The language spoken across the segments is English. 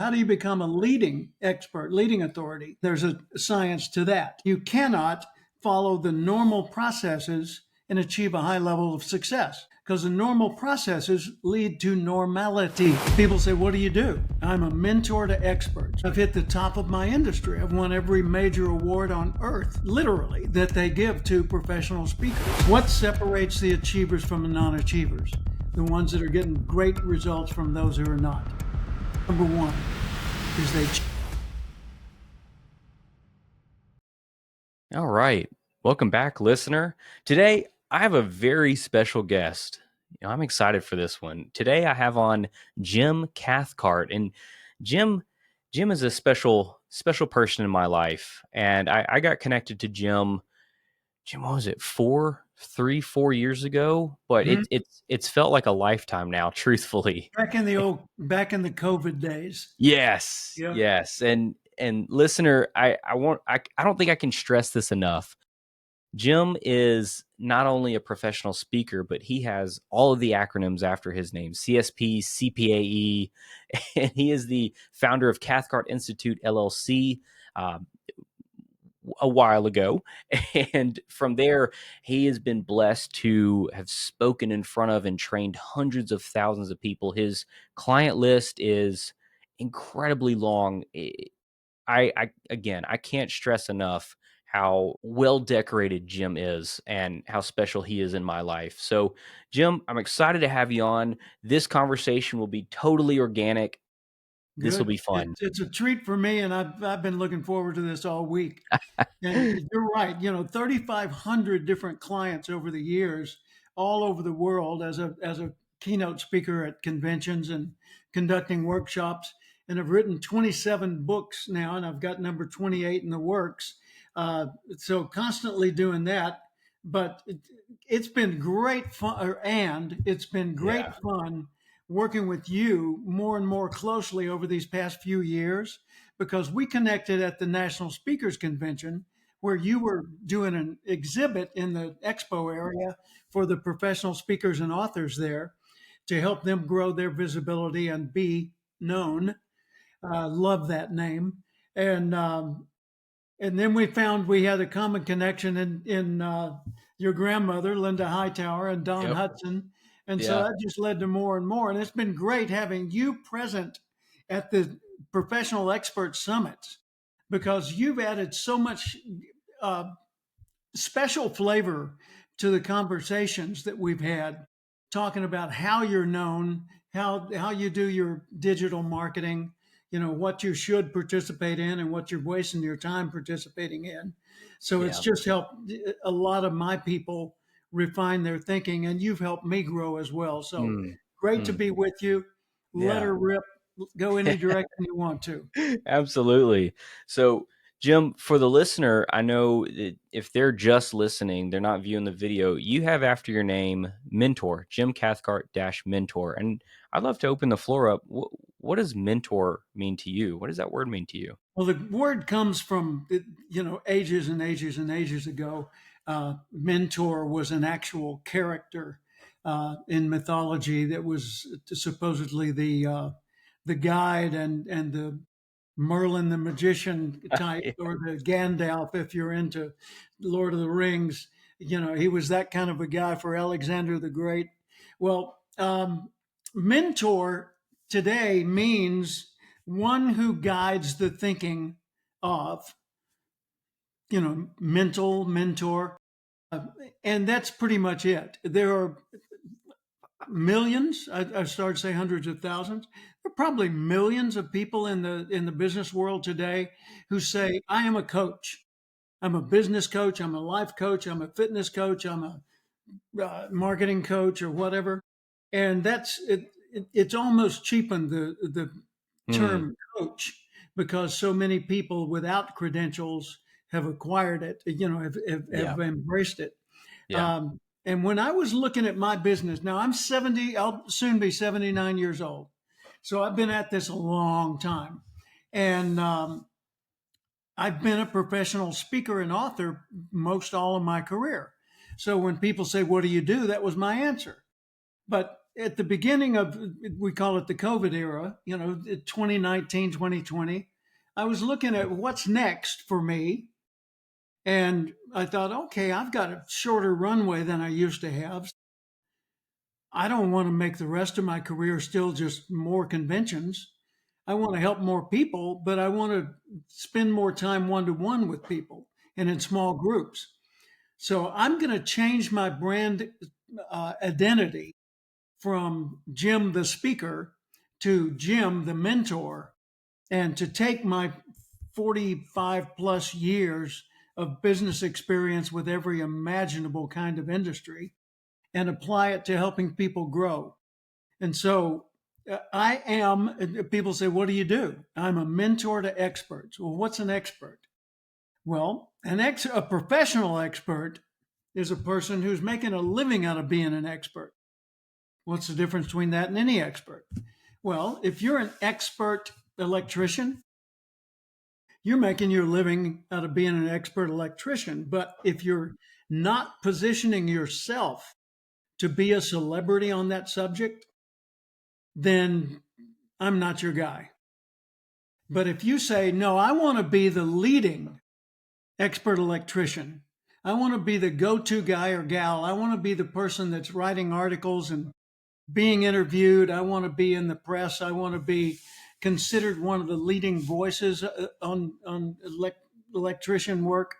How do you become a leading expert, leading authority? There's a science to that. You cannot follow the normal processes and achieve a high level of success because the normal processes lead to normality. People say, what do? I'm a mentor to experts. I've hit the top of my industry. I've won every major award on earth, literally, that they give to professional speakers. What separates the achievers from the non-achievers? The ones that are getting great results from those who are not. Number one is they. All right. Welcome back, listener. Today, I have a very special guest. I'm excited for this one. Today, I have on Jim Cathcart. And Jim is a special person in my life. And I got connected to Jim, what was it, 4 years ago? But it's felt like a lifetime now, truthfully. Back in the COVID days. Yes. Yeah. Yes. And listener, I don't think I can stress this enough. Jim is not only a professional speaker, but he has all of the acronyms after his name, CSP CPAE, and he is the founder of Cathcart Institute, LLC, a while ago. And from there, he has been blessed to have spoken in front of and trained hundreds of thousands of people. His client list is incredibly long. I can't stress enough how well decorated Jim is and how special he is in my life. So, Jim, I'm excited to have you on. This conversation will be totally organic. This will Good. be fun. It's a treat for me, and I've been looking forward to this all week. And you're right. 3,500 different clients over the years, all over the world, as a keynote speaker at conventions and conducting workshops. And I've written 27 books now, and I've got number 28 in the works. So constantly doing that. But it's been great fun, and it's been great fun working with you more and more closely over these past few years, because we connected at the National Speakers Convention, where you were doing an exhibit in the expo area for the professional speakers and authors there to help them grow their visibility and be known. Love that name. And then we found we had a common connection in your grandmother, Linda Hightower, and Don Yep. Hudson. And so Yeah. that just led to more and more. And it's been great having you present at the Professional Expert Summits, because you've added so much uh, special flavor to the conversations that we've had, talking about how you're known, how you do your digital marketing, what you should participate in and what you're wasting your time participating in. So it's just helped a lot of my people refine their thinking, and you've helped me grow as well. So great to be with you. Let her rip. Go any direction you want to. Absolutely. So, Jim, for the listener, I know that if they're just listening, they're not viewing the video, you have after your name mentor, Jim Cathcart -mentor. And I'd love to open the floor up. What does mentor mean to you? What does that word mean to you? Well, the word comes from, ages and ages and ages ago. Mentor was an actual character in mythology that was supposedly the guide and the Merlin the magician type, or the Gandalf if you're into Lord of the Rings. He was that kind of a guy for Alexander the Great. Well, mentor today means one who guides the thinking of, mental mentor. And that's pretty much it. There are millions, I started to say hundreds of thousands. There are probably millions of people in the business world today who say, I am a coach. I'm a business coach. I'm a life coach. I'm a fitness coach. I'm a marketing coach, or whatever. And that's it. It's almost cheapened the term coach, because so many people without credentials have acquired it, have embraced it. Yeah. And when I was looking at my business, now I'm 70, I'll soon be 79 years old. So I've been at this a long time. And I've been a professional speaker and author most all of my career. So when people say, what do you do? That was my answer. But at the beginning of, we call it the COVID era, 2019, 2020, I was looking at what's next for me. And I thought, okay, I've got a shorter runway than I used to have. I don't want to make the rest of my career still just more conventions. I want to help more people, but I want to spend more time one to one with people and in small groups. So I'm going to change my brand identity from Jim the speaker to Jim the mentor, and to take my 45 plus years of business experience with every imaginable kind of industry and apply it to helping people grow. And so I am, people say, what do you do? I'm a mentor to experts. Well, what's an expert? Well, a professional expert is a person who's making a living out of being an expert. What's the difference between that and any expert? Well, if you're an expert electrician, you're making your living out of being an expert electrician. But if you're not positioning yourself to be a celebrity on that subject, then I'm not your guy. But if you say, no, I want to be the leading expert electrician, I want to be the go-to guy or gal, I want to be the person that's writing articles and being interviewed, I want to be in the press, I want to be considered one of the leading voices on electrician work,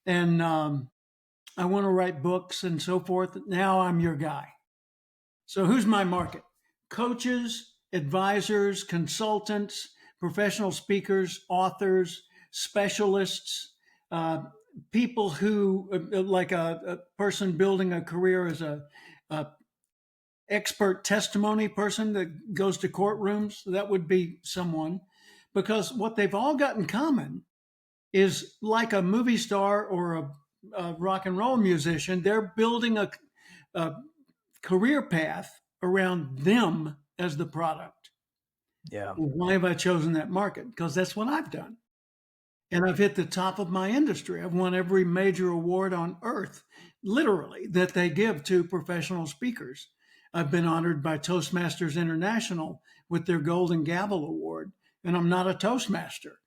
and I want to write books and so forth. Now I'm your guy. So who's my market? Coaches, advisors, consultants, professional speakers, authors, specialists, people who, like a person building a career as a expert testimony person that goes to courtrooms. That would be someone, because what they've all got in common is, like a movie star or a rock and roll musician, they're building a career path around them as the product. Yeah. Well, why have I chosen that market? Because that's what I've done. And I've hit the top of my industry. I've won every major award on earth, literally, that they give to professional speakers. I've been honored by Toastmasters International with their Golden Gavel Award, and I'm not a Toastmaster.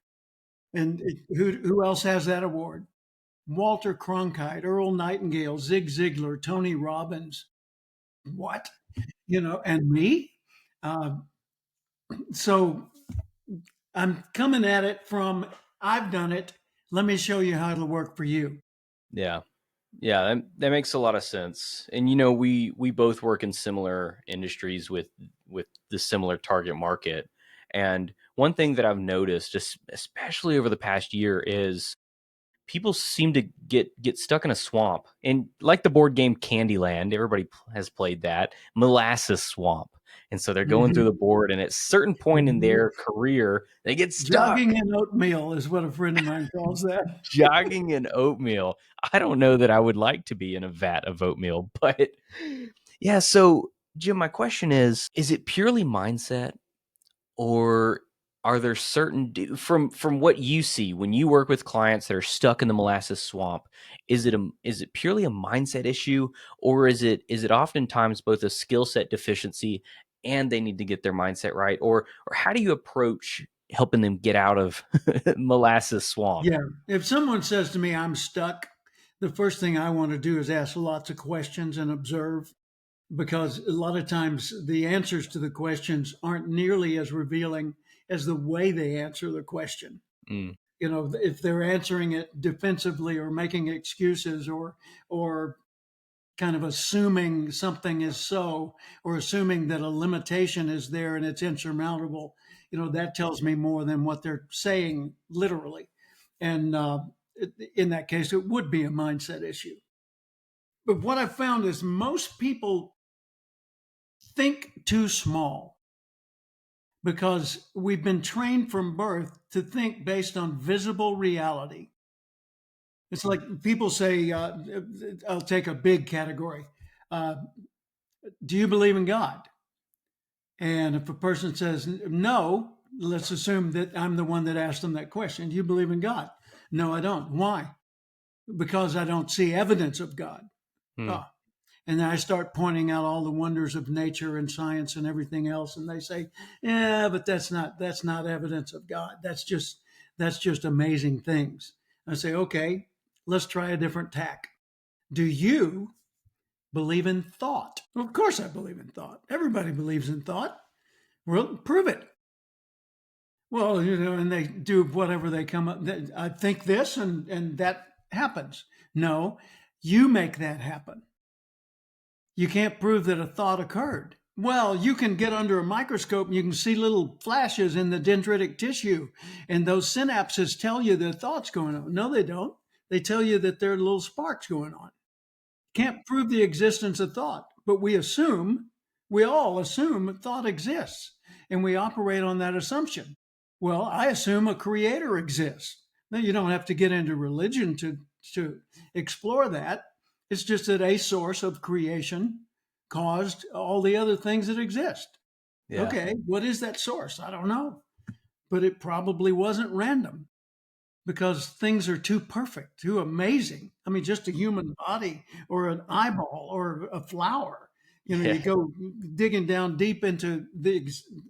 And who else has that award? Walter Cronkite, Earl Nightingale, Zig Ziglar, Tony Robbins. What? And me? Uh, so I'm coming at it from, I've done it. Let me show you how it'll work for you. Yeah. Yeah, that makes a lot of sense. And we both work in similar industries with the similar target market. And one thing that I've noticed, especially over the past year, is people seem to get stuck in a swamp. And like the board game Candyland, everybody has played that, molasses swamp. And so they're going through the board, and at a certain point in their career, they get stuck. Jogging in oatmeal is what a friend of mine calls that. Jogging in oatmeal. I don't know that I would like to be in a vat of oatmeal, but yeah. So, Jim, my question is it purely mindset, or are there certain from what you see when you work with clients that are stuck in the molasses swamp? Is it purely a mindset issue, or is it oftentimes both a skill set deficiency and they need to get their mindset right, or how do you approach helping them get out of molasses swamp? Yeah. If someone says to me, I'm stuck, the first thing I want to do is ask lots of questions and observe, because a lot of times the answers to the questions aren't nearly as revealing as the way they answer the question. Mm, If they're answering it defensively or making excuses, or kind of assuming something is so, or assuming that a limitation is there and it's insurmountable, that tells me more than what they're saying literally. And in that case, it would be a mindset issue. But what I've found is most people think too small, because we've been trained from birth to think based on visible reality. It's like people say, I'll take a big category. Uh, do you believe in God? And if a person says no, let's assume that I'm the one that asked them that question. Do you believe in God? No, I don't. Why? Because I don't see evidence of God. mm, Oh. And then I start pointing out all the wonders of nature and science and everything else. And they say, yeah, but that's not evidence of God. That's just amazing things. I say, okay, let's try a different tack. Do you believe in thought? Well, of course I believe in thought. Everybody believes in thought. Well, prove it. Well, and they do whatever they come up. I think this, and that happens. No, you make that happen. You can't prove that a thought occurred. Well, you can get under a microscope and you can see little flashes in the dendritic tissue, and those synapses tell you that thoughts going on. No, they don't. They tell you that there are little sparks going on. Can't prove the existence of thought, but we all assume thought exists, and we operate on that assumption. Well, I assume a creator exists. Now, you don't have to get into religion to explore that. It's just that a source of creation caused all the other things that exist. Yeah. Okay, what is that source? I don't know, but it probably wasn't random because things are too perfect, too amazing. I mean, just a human body or an eyeball or a flower. You go digging down deep into the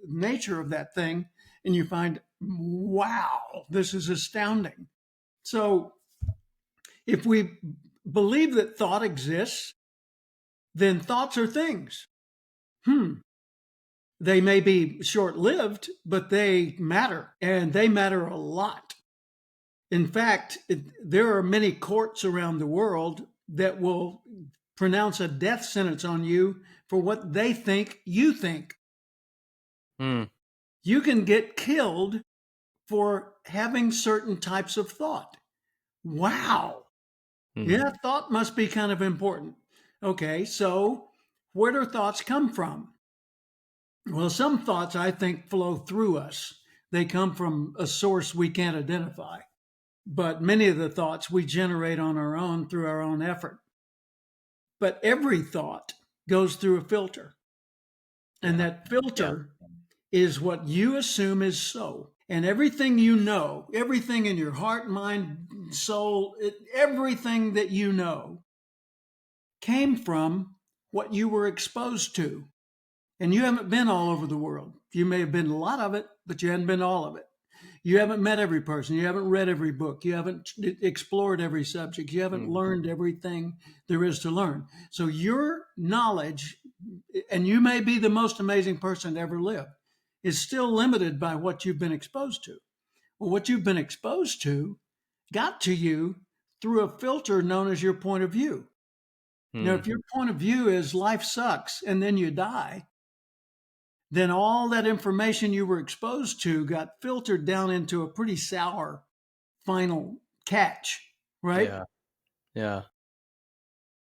nature of that thing and you find, wow, this is astounding. So if we believe that thought exists, then thoughts are things. They may be short-lived, but they matter, and they matter a lot. In fact, there are many courts around the world that will pronounce a death sentence on you for what they think you think. You can get killed for having certain types of thought. Wow. Yeah, thought must be kind of important. Okay, so where do thoughts come from? Well, some thoughts I think flow through us. They come from a source we can't identify. But many of the thoughts we generate on our own through our own effort. But every thought goes through a filter. And that filter is what you assume is so. And everything you know, everything in your heart, mind, soul, everything that you know came from what you were exposed to. And you haven't been all over the world. You may have been a lot of it, but you hadn't been all of it. You haven't met every person. You haven't read every book. You haven't explored every subject. You haven't learned everything there is to learn. So your knowledge, and you may be the most amazing person to ever live, is still limited by what you've been exposed to. Well, what you've been exposed to got to you through a filter known as your point of view. Now, if your point of view is life sucks and then you die, then all that information you were exposed to got filtered down into a pretty sour final catch, right? Yeah.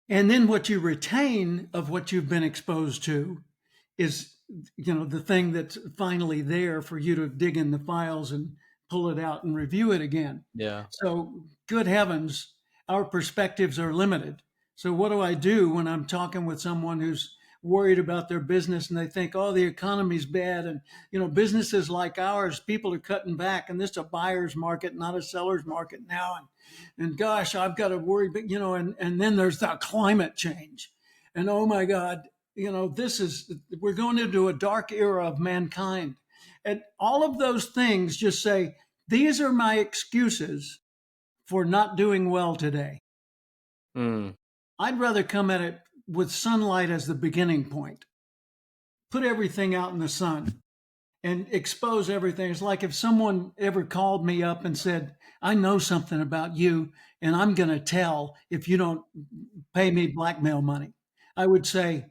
And then what you retain of what you've been exposed to is, the thing that's finally there for you to dig in the files and pull it out and review it again. Yeah. So, good heavens, our perspectives are limited. So what do I do when I'm talking with someone who's worried about their business and they think, oh, the economy's bad, and businesses like ours, people are cutting back, and this is a buyer's market, not a seller's market now, and gosh, I've got to worry, but and then there's the climate change, and oh my God, we're going into a dark era of mankind, and all of those things just say, these are my excuses for not doing well today. I'd rather come at it with sunlight as the beginning point. Put everything out in the sun and expose everything. It's like if someone ever called me up and said, I know something about you and I'm going to tell if you don't pay me blackmail money. I would say,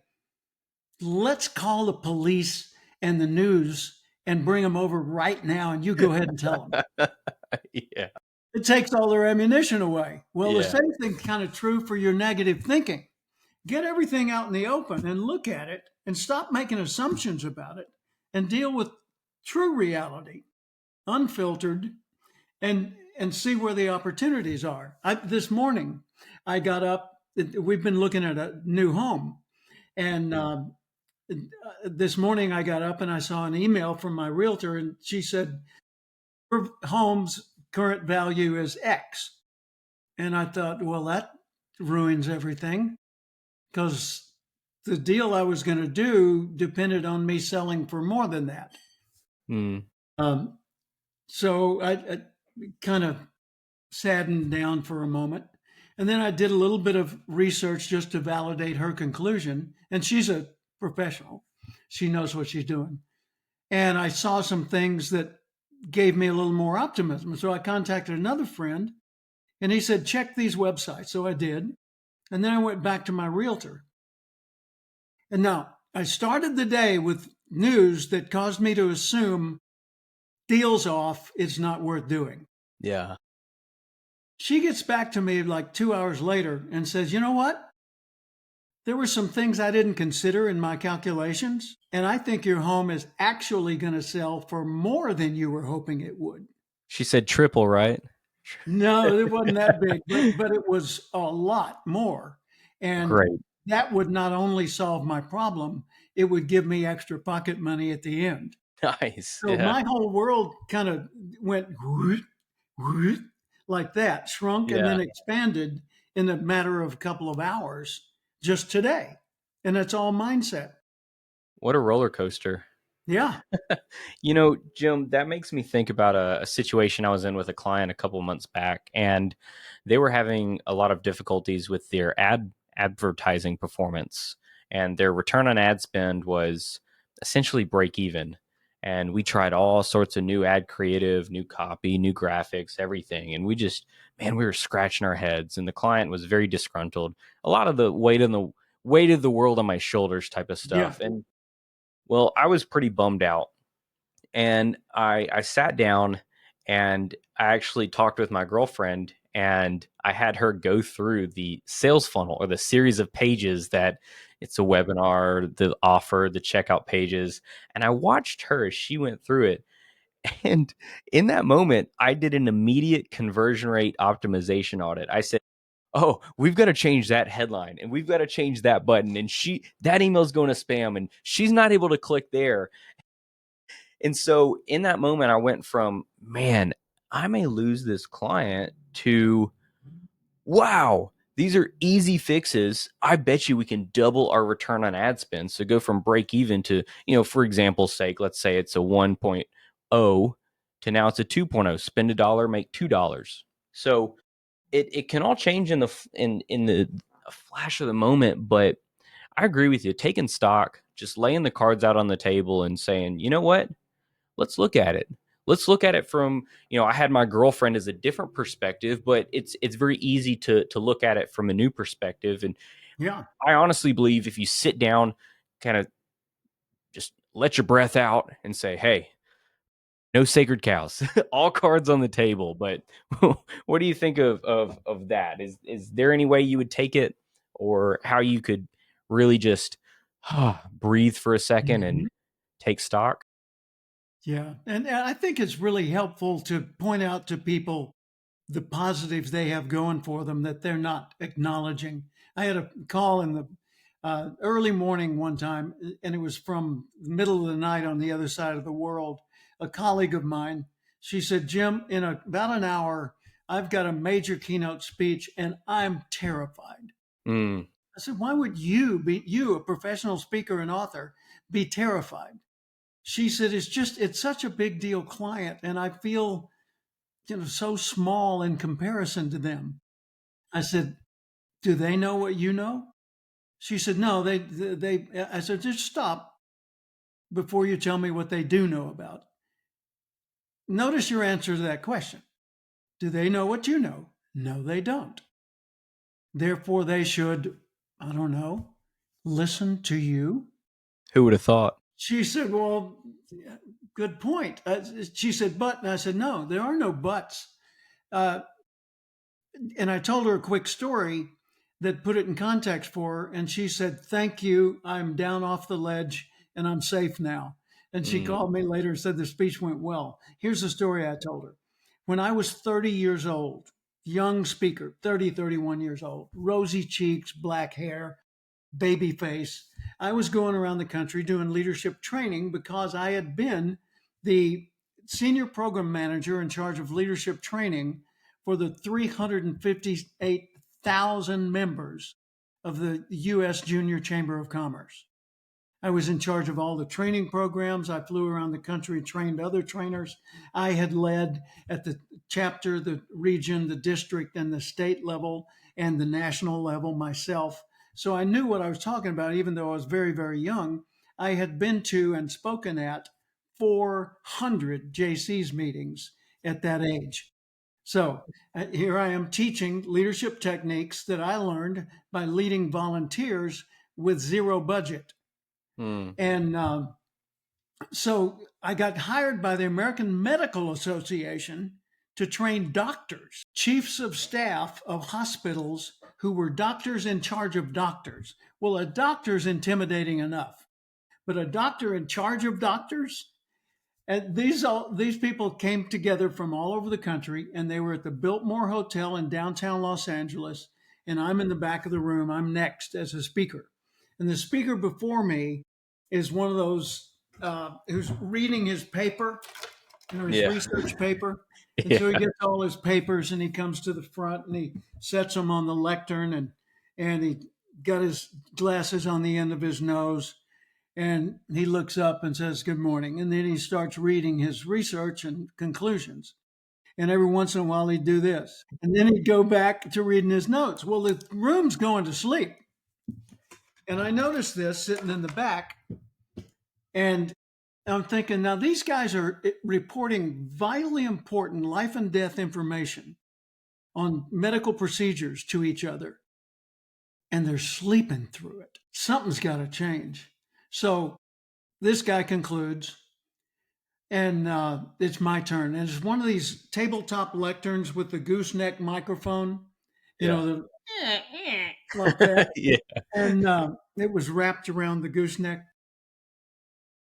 let's call the police and the news and bring them over right now, and you go ahead and tell them. Yeah. It takes all their ammunition away. Well, the same thing's kind of true for your negative thinking. Get everything out in the open and look at it and stop making assumptions about it and deal with true reality, unfiltered, and see where the opportunities are. This morning, I got up. We've been looking at a new home, and this morning I got up and I saw an email from my realtor, and she said, her home's current value is X. And I thought, well, that ruins everything. because the deal I was going to do depended on me selling for more than that. Mm. Um, so I kind of saddened down for a moment. And then I did a little bit of research just to validate her conclusion. And she's a professional, she knows what she's doing. And I saw some things that gave me a little more optimism. So I contacted another friend and he said, check these websites. So I did. And then I went back to my realtor. And now I started the day with news that caused me to assume deals off, it's not worth doing. Yeah. She gets back to me like 2 hours later and says, you know what? There were some things I didn't consider in my calculations, and I think your home is actually going to sell for more than you were hoping it would. She said triple, right? No, it wasn't that big, but it was a lot more. And Great. that would not only solve my problem, it would give me extra pocket money at the end. Nice. So Yeah. my whole world kind of went whoop, whoop, like that, shrunk and Yeah. then expanded in a matter of a couple of hours just today. And it's all mindset. What a roller coaster. Yeah. Jim, that makes me think about a situation I was in with a client a couple months back, and they were having a lot of difficulties with their advertising performance, and their return on ad spend was essentially break even. And we tried all sorts of new ad creative, new copy, new graphics, everything, and we were scratching our heads, and the client was very disgruntled. A lot of the weight of the world on my shoulders type of Yeah. stuff, and well, I was pretty bummed out, and I sat down and I actually talked with my girlfriend, and I had her go through the sales funnel, or the series of pages that it's a webinar, the offer, the checkout pages. And I watched her as she went through it. And in that moment, I did an immediate conversion rate optimization audit. I said, oh, we've got to change that headline, and we've got to change that button. And that email's going to spam, and she's not able to click there. And so in that moment, I went from, man, I may lose this client, to, wow, these are easy fixes. I bet you we can double our return on ad spend. So go from break even to, for example's sake, let's say it's a 1.0 to now it's a 2.0. Spend $1, make $2. So it can all change in the a flash of the moment. But I agree with you. Taking stock, just laying the cards out on the table and saying, you know what? Let's look at it. Let's look at it from, I had my girlfriend as a different perspective, but it's very easy to look at it from a new perspective. And Yeah. I honestly believe if you sit down, kind of just let your breath out and say, hey, no sacred cows, all cards on the table. But what do you think of that? Is there any way you would take it, or how you could really just breathe for a second Mhm. and take stock? Yeah. And I think it's really helpful to point out to people the positives they have going for them that they're not acknowledging. I had a call in the early morning one time, and it was from the middle of the night on the other side of the world. A colleague of mine, she said, Jim, in about an hour, I've got a major keynote speech and I'm terrified. Mm, I said, why would you, a professional speaker and author, be terrified? She said, it's such a big deal client, and I feel, so small in comparison to them. I said, do they know what you know? She said, no, I said, just stop before you tell me what they do know about. Notice your answer to that question. Do they know what you know? No, they don't. Therefore, they should, I don't know, listen to you. who would have thought? She said, well, good point. She said, but, and I said, no, there are no buts. Uh, and I told her a quick story that put it in context for her. And she said, thank you. I'm down off the ledge and I'm safe now. And she Mm, called me later and said the speech went well. Here's the story I told her. When I was 30 years old, young speaker, 30, 31 years old, rosy cheeks, black hair, baby face, I was going around the country doing leadership training because I had been the senior program manager in charge of leadership training for the 358,000 members of the U.S. Junior Chamber of Commerce. I was in charge of all the training programs. I flew around the country, trained other trainers. I had led at the chapter, the region, the district, and the state level and the national level myself. So I knew what I was talking about, even though I was very, very young. I had been to and spoken at 400 JC's meetings at that age. So here I am teaching leadership techniques that I learned by leading volunteers with zero budget. And so I got hired by the American Medical Association to train doctors, chiefs of staff of hospitals who were doctors in charge of doctors. Well, a doctor's intimidating enough, but a doctor in charge of doctors? And these people came together from all over the country, and they were at the Biltmore Hotel in downtown Los Angeles. And I'm in the back of the room. I'm next as a speaker, and the speaker before me is one of those who's reading his paper, his research paper. And so he gets all his papers, and he comes to the front, and he sets them on the lectern, and he got his glasses on the end of his nose. And he looks up and says, "Good morning." And then he starts reading his research and conclusions. And every once in a while, he'd do this. And then he'd go back to reading his notes. Well, the room's going to sleep. And I noticed this sitting in the back. And I'm thinking, now these guys are reporting vitally important life and death information on medical procedures to each other. And they're sleeping through it. Something's got to change. So this guy concludes, and it's my turn. And it's one of these tabletop lecterns with the gooseneck microphone, like that. And it was wrapped around the gooseneck.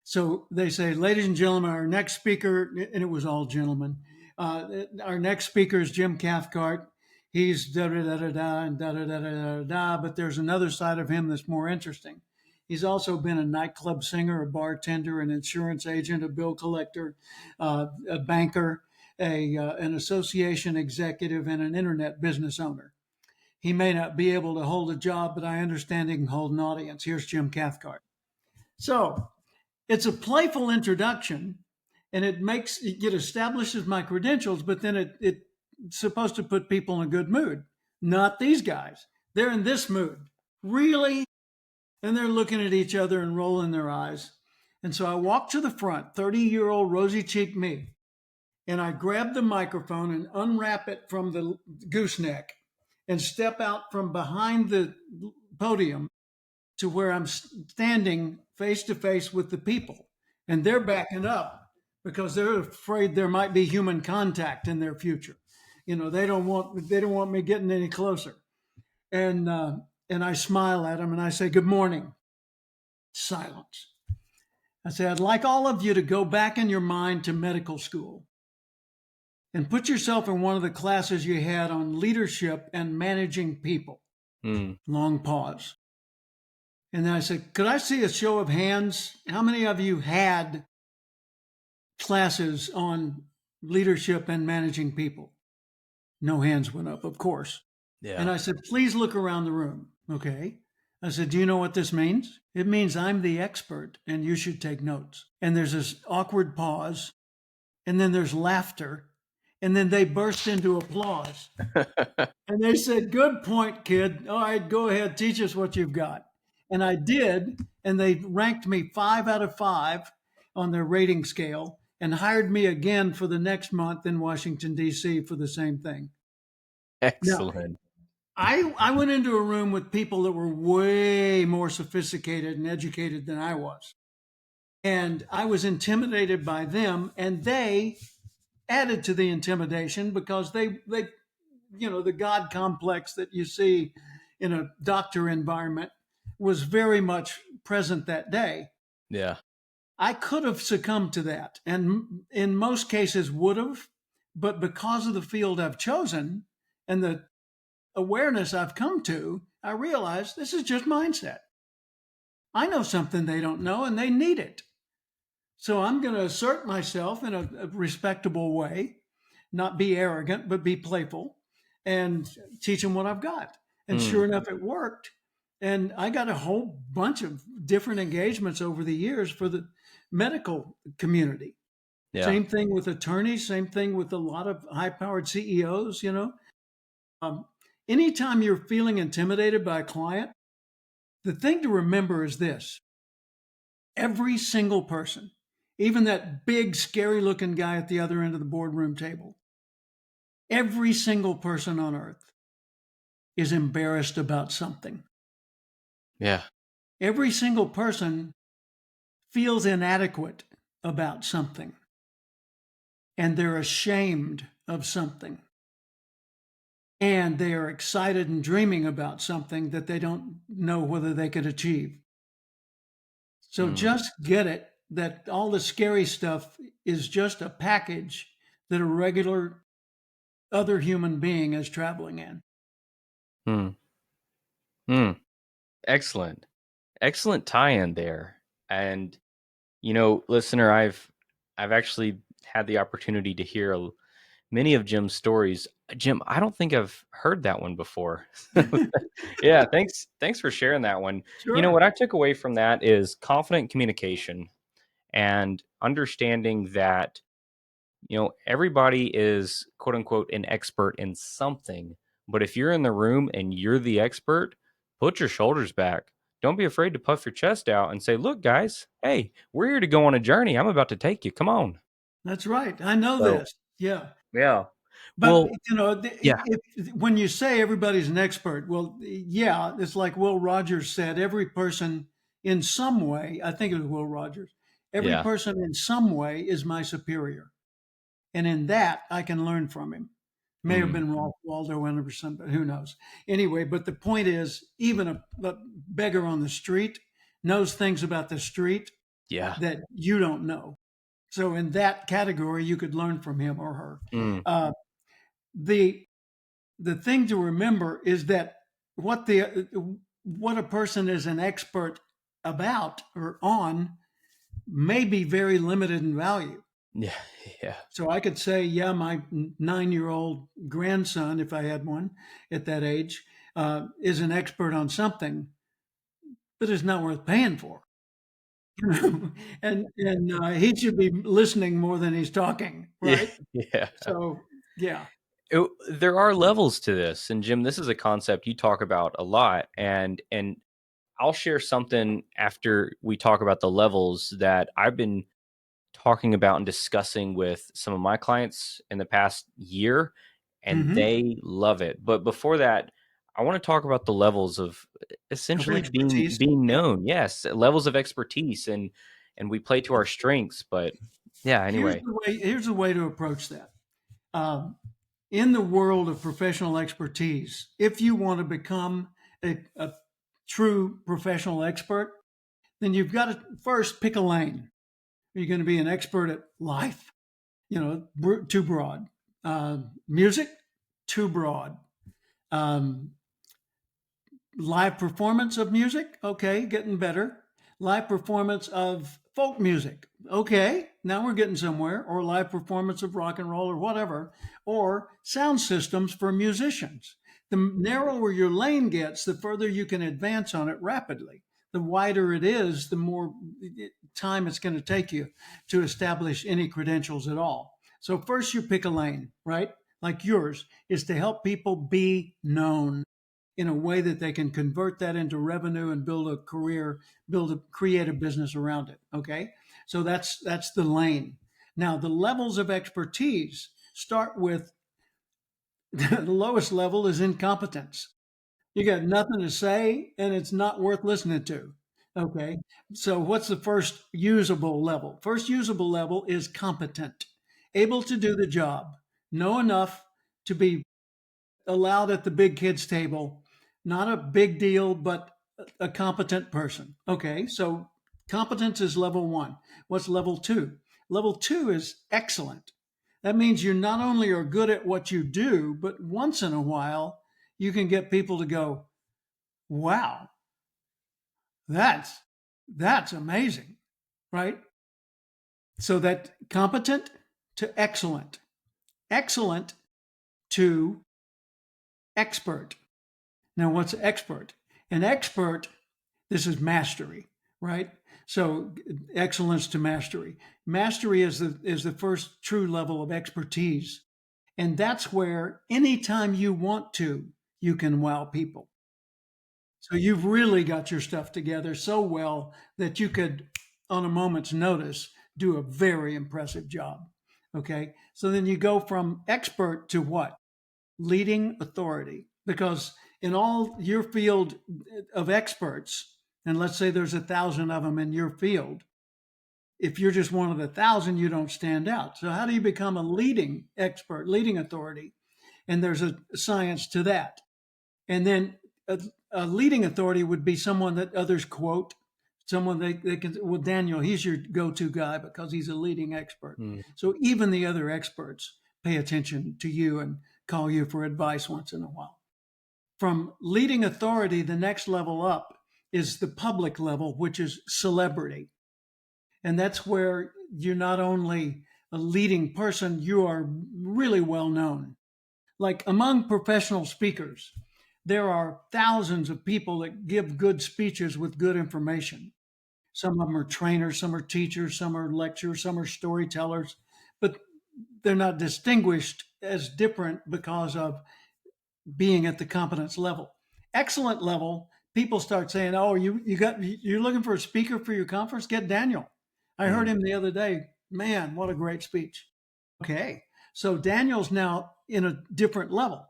So they say, "Ladies and gentlemen, our next speaker," and it was all gentlemen. Our next speaker is Jim Cathcart. He's da-da-da-da-da and da-da-da-da-da-da, but there's another side of him that's more interesting. He's also been a nightclub singer, a bartender, an insurance agent, a bill collector, a banker, an association executive, and an internet business owner. He may not be able to hold a job, but I understand he can hold an audience. Here's Jim Cathcart. So it's a playful introduction, and it establishes my credentials, but then it's supposed to put people in a good mood. Not these guys. They're in this mood. Really? And they're looking at each other and rolling their eyes. And so I walk to the front, 30-year-old rosy-cheeked me, and I grab the microphone and unwrap it from the gooseneck and step out from behind the podium to where I'm standing face to face with the people. And they're backing up because they're afraid there might be human contact in their future. They don't want me getting any closer. And I smile at them and I say, "Good morning." Silence. I say, "I'd like all of you to go back in your mind to medical school and put yourself in one of the classes you had on leadership and managing people." Long pause. And then I said, "Could I see a show of hands? How many of you had classes on leadership and managing people?" No hands went up, of course. And I said, "Please look around the room." Okay. I said, "Do you know what this means?" "It means I'm the expert and you should take notes." And there's this awkward pause. And then there's laughter. And then they burst into applause. And they said, "Good point, kid. All right, go ahead. Teach us what you've got." And I did. And they ranked me 5 out of 5 on their rating scale and hired me again for the next month in Washington, D.C. for the same thing. Excellent. Now, I went into a room with people that were way more sophisticated and educated than I was. And I was intimidated by them, and they added to the intimidation because they the God complex that you see in a doctor environment was very much present that day. Yeah. I could have succumbed to that, and in most cases would have, but because of the field I've chosen and the awareness I've come to, I realize this is just mindset. I know something they don't know, and they need it. So I'm going to assert myself in a respectable way, not be arrogant, but be playful and teach them what I've got. And sure enough, it worked. And I got a whole bunch of different engagements over the years for the medical community. Yeah. Same thing with attorneys, same thing with a lot of high powered CEOs, you know. Um, Anytime you're feeling intimidated by a client, the thing to remember is this: every single person, even that big, scary looking guy at the other end of the boardroom table, every single person on earth is embarrassed about something. Yeah. Every single person feels inadequate about something, and they're ashamed of something, and they are excited and dreaming about something that they don't know whether they could achieve. So Mm, just get it that all the scary stuff is just a package that a regular other human being is traveling in. mm, mm. Excellent. Excellent tie-in there. And listener, I've actually had the opportunity to hear many of Jim's stories. Jim, I don't think I've heard that one before. Yeah, thanks for sharing that one. Sure. What I took away from that is confident communication and understanding that everybody is quote unquote an expert in something. But if you're in the room and you're the expert, put your shoulders back. Don't be afraid to puff your chest out and say, look, guys, hey, we're here to go on a journey. I'm about to take you. Come on. That's right. I know So, this. Yeah. yeah. But Well, yeah, when you say everybody's an expert, well, yeah, it's like Will Rogers said. Every person, in some way, I think it was Will Rogers. Every yeah. person, in some way, is my superior, and in that, I can learn from him. May have Mm, been Ralph Waldo Emerson, but who knows? Anyway, but the point is, even a beggar on the street knows things about the street yeah. that you don't know. So in that category, you could learn from him or her. Mm, Uh, the the thing to remember is that what the what a person is an expert about or on may be very limited in value. yeah. Yeah. So I could say, yeah, my 9-year-old grandson, if I had one at that age, is an expert on something, but it's not worth paying for. And he should be listening more than he's talking, Yeah. right? Yeah. So yeah. There are levels to this. And Jim, this is a concept you talk about a lot. And I'll share something after we talk about the levels that I've been talking about and discussing with some of my clients in the past year, and Hmm. they love it. But before that, I want to talk about the levels of Of essentially being expertise. being Yeah. known. Yes, levels of expertise, and we play to our strengths. But yeah, anyway, Here's the way to approach that. Um, in the world of professional expertise, if you want to become a true professional expert, then you've got to first pick a lane. Are you going to be an expert at life? Too broad. Music, too broad. Um, Live performance of music, okay, getting better. Live performance of folk music, okay, now we're getting somewhere. Or live performance of rock and roll or whatever. Or sound systems for musicians. The narrower your lane gets, the further you can advance on it rapidly. The wider it is, the more time it's going to take you to establish any credentials at all. So first you pick a lane, right? Like yours is to help people be known in a way that they can convert that into revenue and build a career, create a business around it. Okay. So that's the lane. Now the levels of expertise start with the lowest level is incompetence. You got nothing to say and it's not worth listening to. Okay. So what's the first usable level? First usable level is competent, able to do the job, know enough to be allowed at the big kids table. Not a big deal, but a competent person. Okay, so competence is level one. What's level two? Level two is excellent. That means you not only are good at what you do, but once in a while, you can get people to go, wow, that's that's amazing, right? So that competent to excellent, excellent to expert. Now, what's expert? An expert, this is mastery, right? So excellence to mastery. Mastery is the first true level of expertise. And that's where anytime you want to, you can wow people. So you've really got your stuff together so well that you could, on a moment's notice, do a very impressive job. Okay. So then you go from expert to what? Leading authority. Because in all your field of experts, and let's say there's 1,000 of them in your field, if you're just one of the 1,000, you don't stand out. So how do you become a leading expert, leading authority? And there's a science to that. And then a leading authority would be someone that others quote, someone they can, well, Daniel, he's your go-to guy because he's a leading expert. So even the other experts pay attention to you and call you for advice once in a while. From leading authority, the next level up is the public level, which is celebrity. And that's where you're not only a leading person, you are really well known. Like among professional speakers, there are thousands of people that give good speeches with good information. Some of them are trainers, some are teachers, some are lecturers, some are storytellers, but they're not distinguished as different because of being at the competence level. Excellent level, people start saying, "Oh, you're looking for a speaker for your conference? Get Daniel." I heard him the other day. Man, what a great speech. Okay, so Daniel's now in a different level.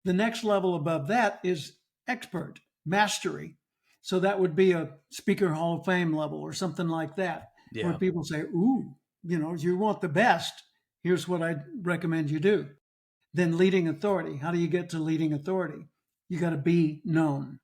The next level above that is expert, mastery. So that would be a Speaker Hall of Fame level or something like that, where people say, "Ooh, you want the best. Here's what I recommend you do." Then leading authority. How do you get to leading authority? You got to be known.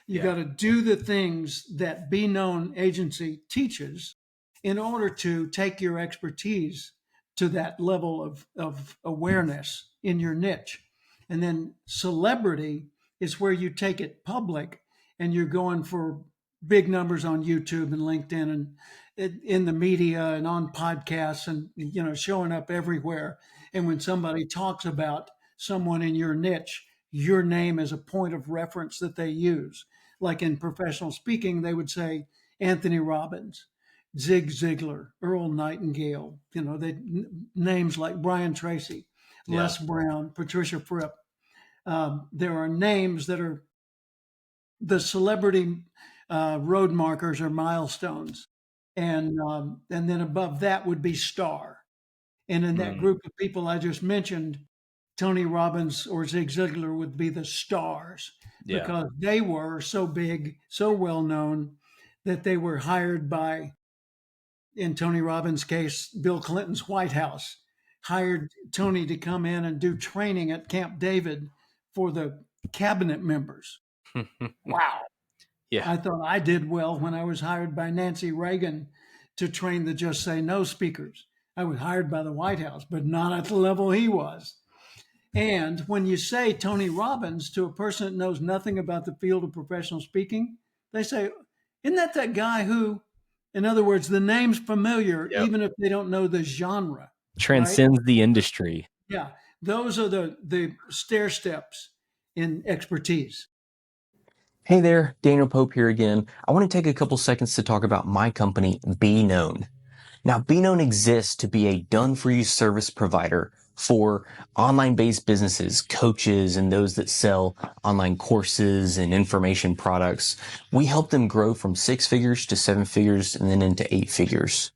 You got to do the things that Be Known agency teaches in order to take your expertise to that level of awareness in your niche. And then celebrity is where you take it public and you're going for big numbers on YouTube and LinkedIn and in the media and on podcasts and showing up everywhere. And when somebody talks about someone in your niche, your name is a point of reference that they use. Like in professional speaking, they would say Anthony Robbins, Ziglar, Earl Nightingale, names like Brian Tracy, Les Brown, Patricia Fripp. There are names that are the celebrity road markers or milestones. And then above that would be star. And in that group of people I just mentioned, Tony Robbins or Zig Ziglar would be the stars because they were so big, so well known that they were hired by, in Tony Robbins' case, Bill Clinton's White House, hired Tony to come in and do training at Camp David for the cabinet members. Wow. Yeah. I thought I did well when I was hired by Nancy Reagan to train the Just Say No speakers. I was hired by the White House, but not at the level he was. And when you say Tony Robbins to a person that knows nothing about the field of professional speaking, they say, "Isn't that guy who," in other words, the name's familiar, even if they don't know the genre. Transcends right? the industry. Yeah. Those are the stair steps in expertise. Hey there, Daniel Pope here again. I want to take a couple seconds to talk about my company, Be Known. Now, Be Known exists to be a done-for-you service provider for online-based businesses, coaches, and those that sell online courses and information products. We help them grow from 6 figures to 7 figures and then into 8 figures.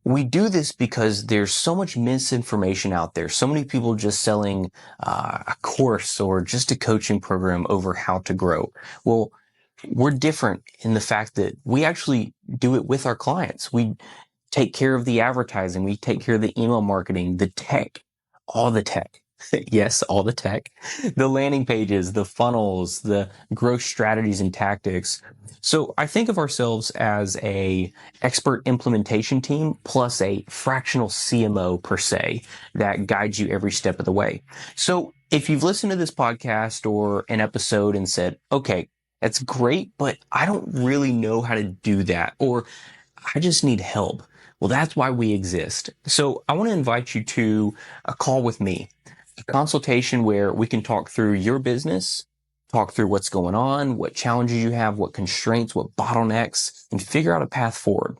We do this because there's so much misinformation out there. So many people just selling a course or just a coaching program over how to grow. Well, we're different in the fact that we actually do it with our clients. We take care of the advertising. We take care of the email marketing, the tech, all the tech. Yes, all the tech, the landing pages, the funnels, the growth strategies and tactics. So I think of ourselves as a expert implementation team plus a fractional CMO per se that guides you every step of the way. So if you've listened to this podcast or an episode and said, okay, that's great, but I don't really know how to do that, or I just need help. Well, that's why we exist. So I want to invite you to a call with me, a consultation where we can talk through your business, talk through what's going on, what challenges you have, what constraints, what bottlenecks, and figure out a path forward.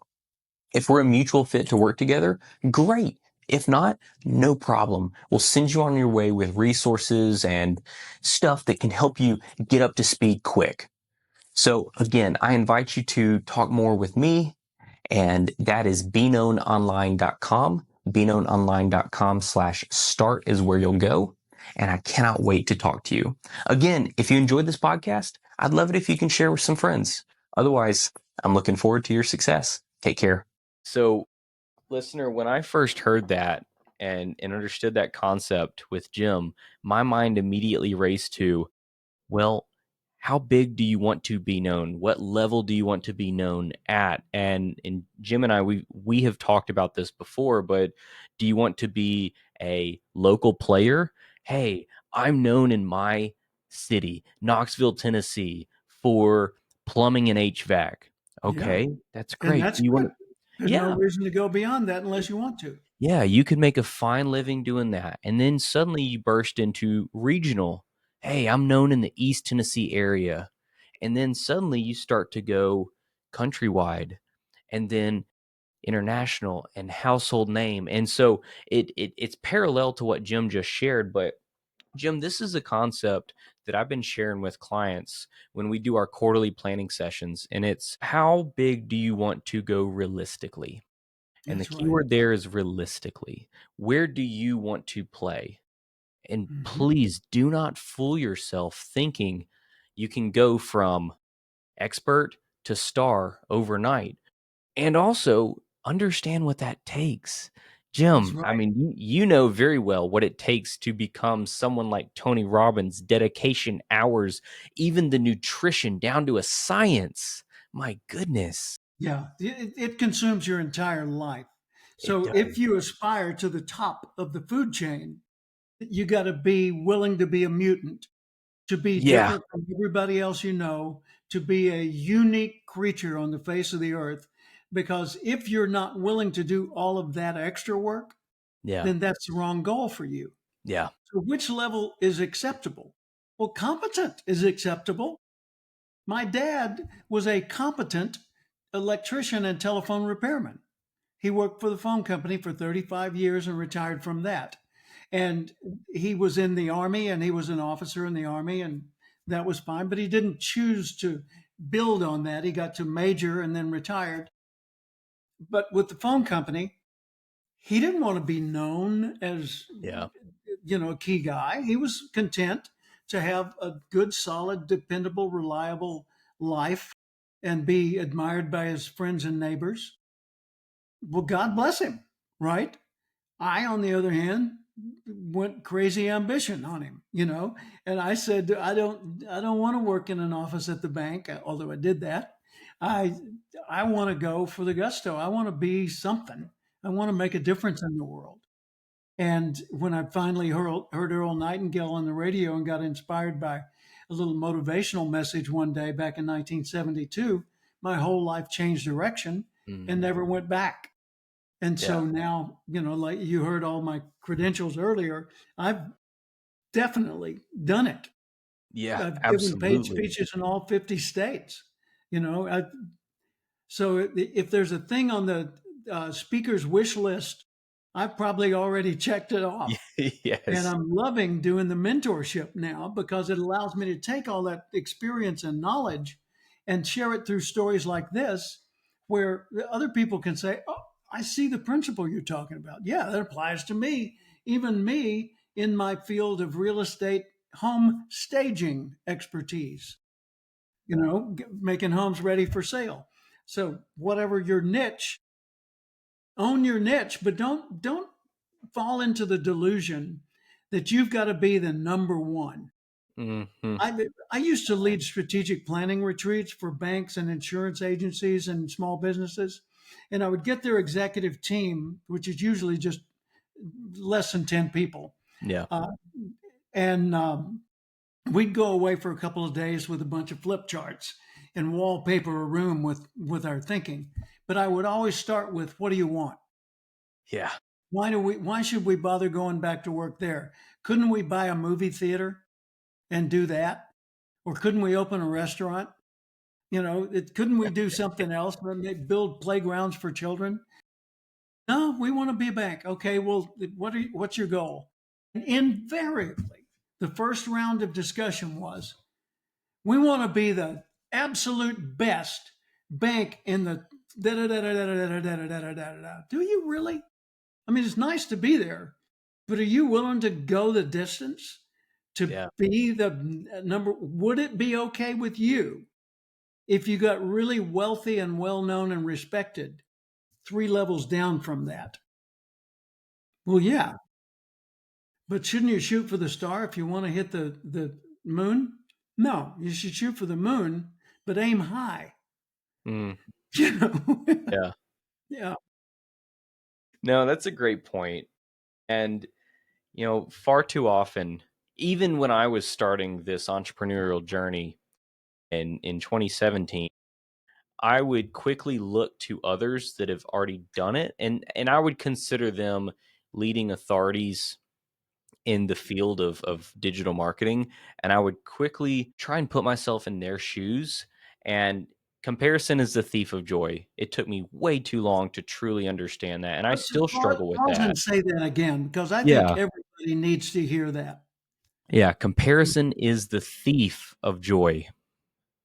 If we're a mutual fit to work together, great. If not, no problem. We'll send you on your way with resources and stuff that can help you get up to speed quick. So again, I invite you to talk more with me, and that is beknownonline.com. beknownonline.com/start is where you'll go. And I cannot wait to talk to you. Again, if you enjoyed this podcast, I'd love it if you can share with some friends. Otherwise, I'm looking forward to your success. Take care. So, listener, when I first heard that and understood that concept with Jim, my mind immediately raced to, well, how big do you want to be known? What level do you want to be known at? And Jim and I, we have talked about this before, but do you want to be a local player? Hey, I'm known in my city, Knoxville, Tennessee, for plumbing and HVAC. Yeah. Okay, that's And great. that's You want good. to, There's no yeah, reason to go beyond that unless you want to. yeah, you could make a fine living doing that. And then suddenly you burst into regional. Hey, I'm known in the East Tennessee area. And then suddenly you start to go countrywide and then international and household name. And so it's parallel to what Jim just shared. But Jim, this is a concept that I've been sharing with clients when we do our quarterly planning sessions. And it's, how big do you want to go realistically? And the That's right. keyword there is realistically. Where do you want to play? And Hmm. please do not fool yourself thinking you can go from expert to star overnight. And also understand what that takes. That's Jim, I right. mean, you know very well what it takes to become someone like Tony Robbins, dedication, hours, even the nutrition down to a science. My goodness. Yeah. It consumes your entire life. It So if does. you aspire to the top of the food chain, you got to be willing to be a mutant, to be Yeah. different from everybody else you know, to be a unique creature on the face of the earth. Because if you're not willing to do all of that extra work, Yeah. then that's the wrong goal for you. Yeah. So, which level is acceptable? Well, competent is acceptable. My dad was a competent electrician and telephone repairman. He worked for the phone company for 35 years and retired from that. And he was in the Army and he was an officer in the Army, and that was fine. But he didn't choose to build on that. He got to major and then retired. But with the phone company, he didn't want to be known as, Yeah. a key guy. He was content to have a good, solid, dependable, reliable life and be admired by his friends and neighbors. Well, God bless him, right? I, on the other hand, went crazy ambition on him. And I said, I don't want to work in an office at the bank, although I did that. I, I want to go for the gusto. I want to be something. I want to make a difference in the world. And when I finally heard Earl Nightingale on the radio and got inspired by a little motivational message one day back in 1972, my whole life changed direction and Mm, never went back. And yeah. so now, like you heard all my credentials earlier, I've definitely done it. Yeah, I've given paid absolutely. speeches in all 50 states. You know, I, so if there's a thing on the speaker's wish list, I've probably already checked it off. And Yes. I'm loving doing the mentorship now because it allows me to take all that experience and knowledge and share it through stories like this, where other people can say, "Oh, I see the principle you're talking about. Yeah, that applies to me, even me in my field of real estate home staging expertise, making homes ready for sale." So, whatever your niche, own your niche, but don't fall into the delusion that you've got to be the number one. Mhm. I used to lead strategic planning retreats for banks and insurance agencies and small businesses, and I would get their executive team, which is usually just less than 10 people, Yeah. uh, and we'd go away for a couple of days with a bunch of flip charts and wallpaper a room with our thinking. But I would always start with, "What do you want? Yeah. Why should we bother going back to work there? Couldn't we buy a movie theater and do that? Or couldn't we open a restaurant? Couldn't we do something else? Build playgrounds for children? No, we want to be a bank. Okay, well, what's your goal? And invariably, the first round of discussion was, we want to be the absolute best bank in the da da da da da da da da da da da. Do you really? I mean, it's nice to be there, but are you willing to go the distance to be the number? Would it be okay with you if you got really wealthy and well known and respected 3 levels down from that? Well, yeah, but shouldn't you shoot for the star if you want to hit the moon? No, you should shoot for the moon, but aim high. Mm. You know? Yeah. Yeah. No, that's a great point. And, far too often, even when I was starting this entrepreneurial journey in 2017, I would quickly look to others that have already done it. And I would consider them leading authorities in the field of digital marketing. And I would quickly try and put myself in their shoes. And comparison is the thief of joy. It took me way too long to truly understand that. And I still struggle with Pause that. and say that again, because I think Yeah. everybody needs to hear that. Yeah. Comparison is the thief of joy.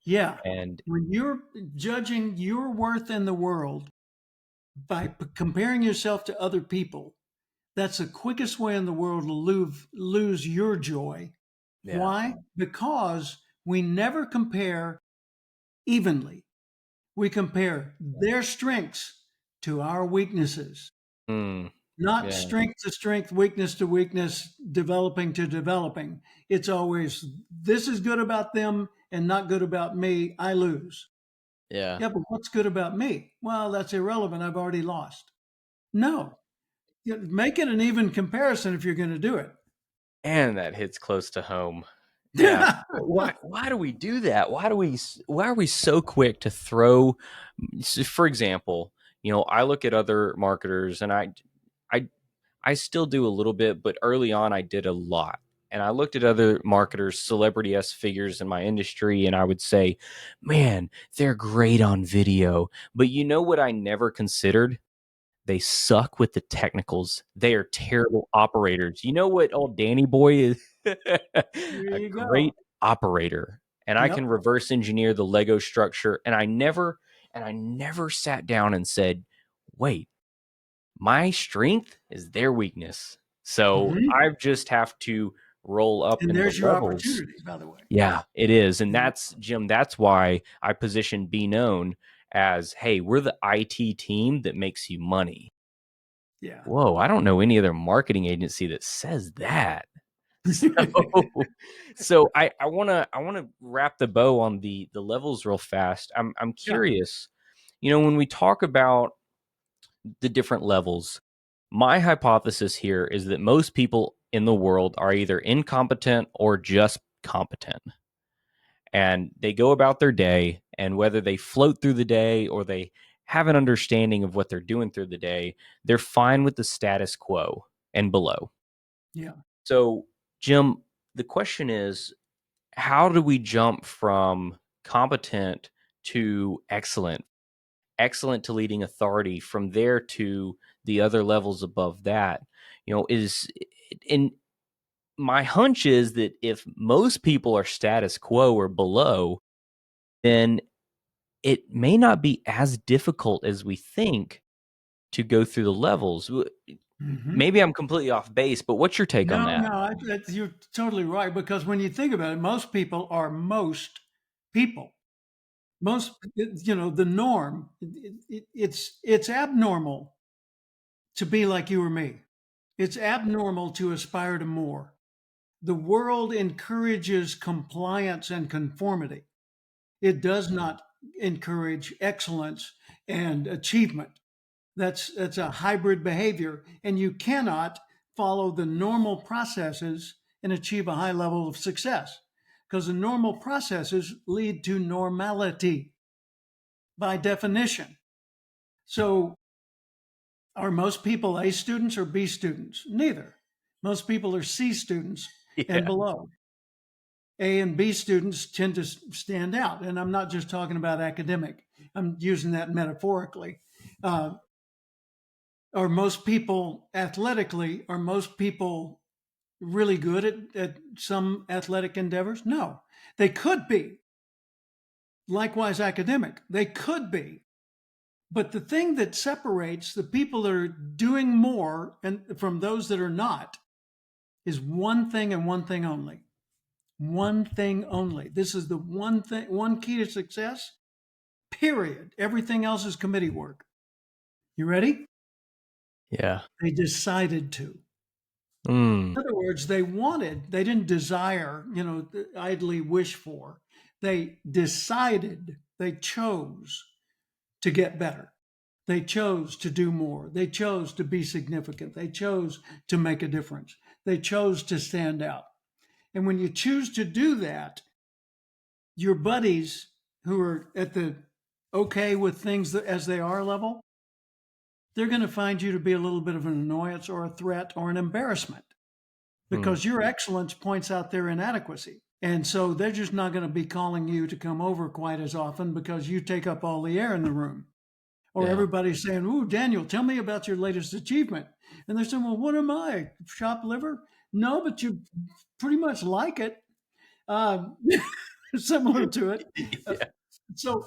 Yeah. And When you're judging your worth in the world by comparing yourself to other people, that's the quickest way in the world to lose your joy. yeah. Why? Because we never compare evenly. We compare their strengths to our weaknesses, Mm, not yeah. strength to strength, weakness to weakness, developing to developing. It's always, this is good about them and not good about me. I lose. Yeah. Yeah, but what's good about me? Well, that's irrelevant. I've already lost. No, make it an even comparison if you're going to do it. And that hits close to home. Yeah. Why do we do that? Why are we so quick to throw, for example, I look at other marketers and I still do a little bit, but early on I did a lot. And I looked at other marketers, celebrity S figures in my industry, and I would say, man, they're great on video. But you know what I never considered? They suck with the technicals. They are terrible operators. You know what old Danny Boy is? There A you go. great operator. And I can Yep. reverse engineer the Lego structure. And I never sat down and said, wait, my strength is their weakness. So Mhm. I just have to roll up And in the there's your levels. opportunity, by the way. Yeah, it is. And Yeah. that's, Jim, that's why I position Be Known as, hey, we're the IT team that makes you money. Yeah. Whoa, I don't know any other marketing agency that says that. So I wanna wrap the bow on the levels real fast. I'm Yeah. curious, when we talk about the different levels, my hypothesis here is that most people in the world are either incompetent or just competent. And they go about their day, and whether they float through the day or they have an understanding of what they're doing through the day, they're fine with the status quo and below. Yeah. So, Jim, the question is, how do we jump from competent to excellent, excellent to leading authority, from there to the other levels above that? Is in my hunch is that if most people are status quo or below, then it may not be as difficult as we think to go through the levels. Mhm. Maybe I'm completely off base, but what's your take on No, that? no, you're totally right. Because when you think about it, most people are most people. Most, the norm. It's abnormal to be like you or me. It's abnormal to aspire to more. The world encourages compliance and conformity. It does not encourage excellence and achievement. That's a hybrid behavior, and you cannot follow the normal processes and achieve a high level of success, because the normal processes lead to normality by definition. So, are most people A students or B students? Neither. Most people are C students and Yeah. below. A and B students tend to stand out. And I'm not just talking about academic, I'm using that metaphorically. Uh, are most people athletically, are most people really good at some athletic endeavors? No, they could be. Likewise, academic, they could be. But the thing that separates the people that are doing more and from those that are not is one thing and one thing only. One thing only. This is the one thing, one key to success, period. Everything else is committee work. You ready? Yeah. They decided to. Mm. In other words, they wanted, they didn't desire, idly wish for. They decided, they chose to get better. They chose to do more. They chose to be significant. They chose to make a difference. They chose to stand out. And when you choose to do that, your buddies who are at the okay with things as they are level, they're going to find you to be a little bit of an annoyance or a threat or an embarrassment because your excellence points out their inadequacy. And so they're just not going to be calling you to come over quite as often because you take up all the air in the room. Or everybody's saying, "Ooh, Daniel, tell me about your latest achievement." And they're saying, "Well, what am I? Shop liver?" No, but you pretty much like it. Similar to it. Yeah. So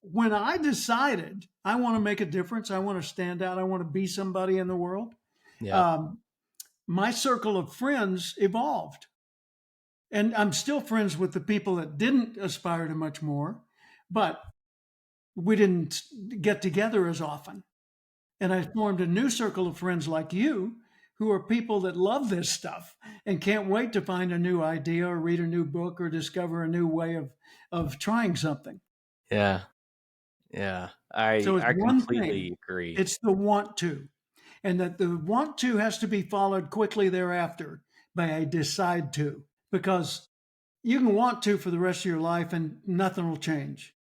when I decided I want to make a difference, I want to stand out, I want to be somebody in the world, Yeah. my circle of friends evolved. And I'm still friends with the people that didn't aspire to much more, but we didn't get together as often. And I formed a new circle of friends like you who are people that love this stuff and can't wait to find a new idea or read a new book or discover a new way of trying something. Yeah. Yeah. So it's I one completely thing. agree. It's the want to. And that the want to has to be followed quickly thereafter by a decide to. Because you can want to for the rest of your life and nothing will change.